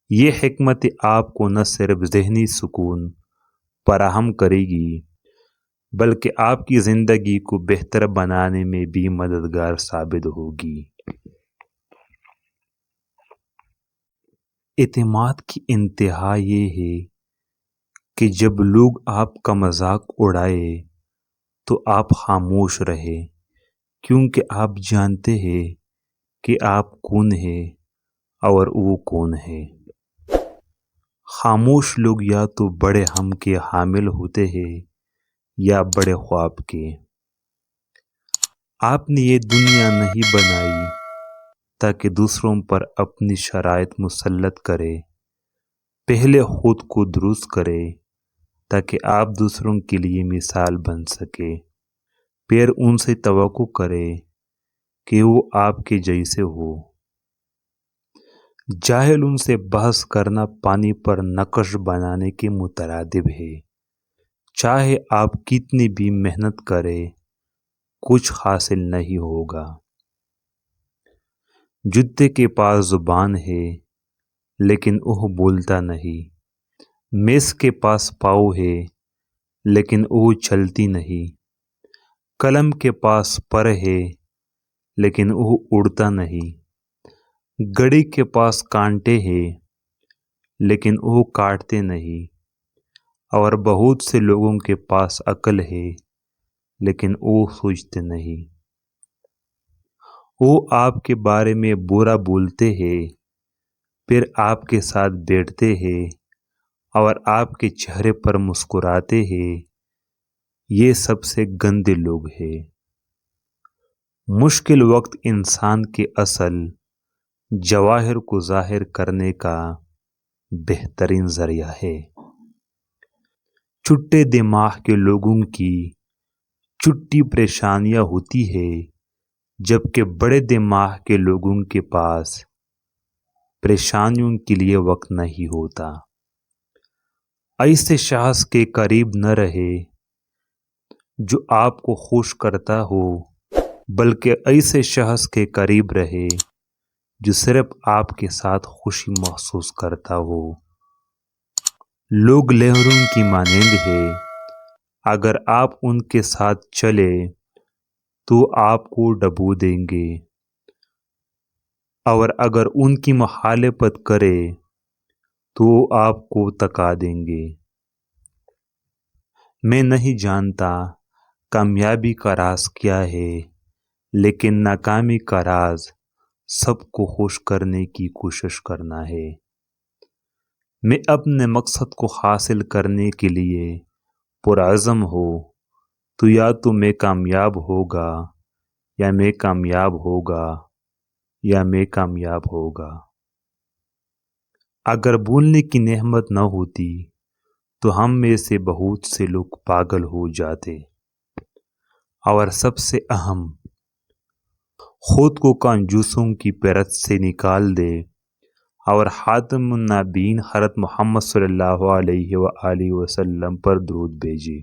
یہ حکمت آپ کو نہ صرف ذہنی سکون فراہم کرے گی بلکہ آپ کی زندگی کو بہتر بنانے میں بھی مددگار ثابت ہوگی۔ اعتماد کی انتہا یہ ہے کہ جب لوگ آپ کا مذاق اڑائے تو آپ خاموش رہے، کیونکہ آپ جانتے ہیں کہ آپ کون ہیں اور وہ کون ہے۔ خاموش لوگ یا تو بڑے ہم کے حامل ہوتے ہیں یا بڑے خواب کے۔ آپ نے یہ دنیا نہیں بنائی تاکہ دوسروں پر اپنی شرائط مسلط کرے، پہلے خود کو درست کرے تاکہ آپ دوسروں کے لیے مثال بن سکے، پھر ان سے توقع کرے کہ وہ آپ کے جیسے ہو۔ جاہل ان سے بحث کرنا پانی پر نقش بنانے کے مترادف ہے۔ چاہے آپ کتنی بھی محنت کریں کچھ حاصل نہیں ہوگا۔ جتے کے پاس زبان ہے لیکن وہ بولتا نہیں، میز کے پاس پاؤں ہے لیکن وہ چلتی نہیں، قلم کے پاس پر ہے لیکن وہ اڑتا نہیں، گھڑی کے پاس کانٹے ہیں لیکن وہ کاٹتے نہیں، اور بہت سے لوگوں کے پاس عقل ہے لیکن وہ سوچتے نہیں۔ وہ آپ کے بارے میں برا بولتے ہیں، پھر آپ کے ساتھ بیٹھتے ہیں اور آپ کے چہرے پر مسکراتے ہیں۔ یہ سب سے گندے لوگ ہیں۔ مشکل وقت انسان کے اصل جواہر کو ظاہر کرنے کا بہترین ذریعہ ہے۔ چھوٹے دماغ کے لوگوں کی چھوٹی پریشانیاں ہوتی ہیں، جبکہ بڑے دماغ کے لوگوں کے پاس پریشانیوں کے لیے وقت نہیں ہوتا۔ ایسے شخص کے قریب نہ رہے جو آپ کو خوش کرتا ہو، بلکہ ایسے شخص کے قریب رہے جو صرف آپ کے ساتھ خوشی محسوس کرتا ہو۔ لوگ لہروں کی مانند ہیں، اگر آپ ان کے ساتھ چلے تو آپ کو ڈبو دیں گے، اور اگر ان کی مخالفت کرے تو آپ کو تکا دیں گے۔ میں نہیں جانتا کامیابی کا راز کیا ہے، لیکن ناکامی کا راز سب کو خوش کرنے کی کوشش کرنا ہے۔ میں اپنے مقصد کو حاصل کرنے کے لیے پرعزم ہوں، تو یا تو میں کامیاب ہوگا یا میں کامیاب ہوگا یا میں کامیاب ہوگا۔ اگر بولنے کی نعمت نہ ہوتی تو ہم میں سے بہت سے لوگ پاگل ہو جاتے، اور سب سے اہم، خود کو کنجوسوں کی پرت سے نکال دے اور خاتم النبیین حضرت محمد صلی اللہ علیہ وآلہ وسلم پر درود بھیجے۔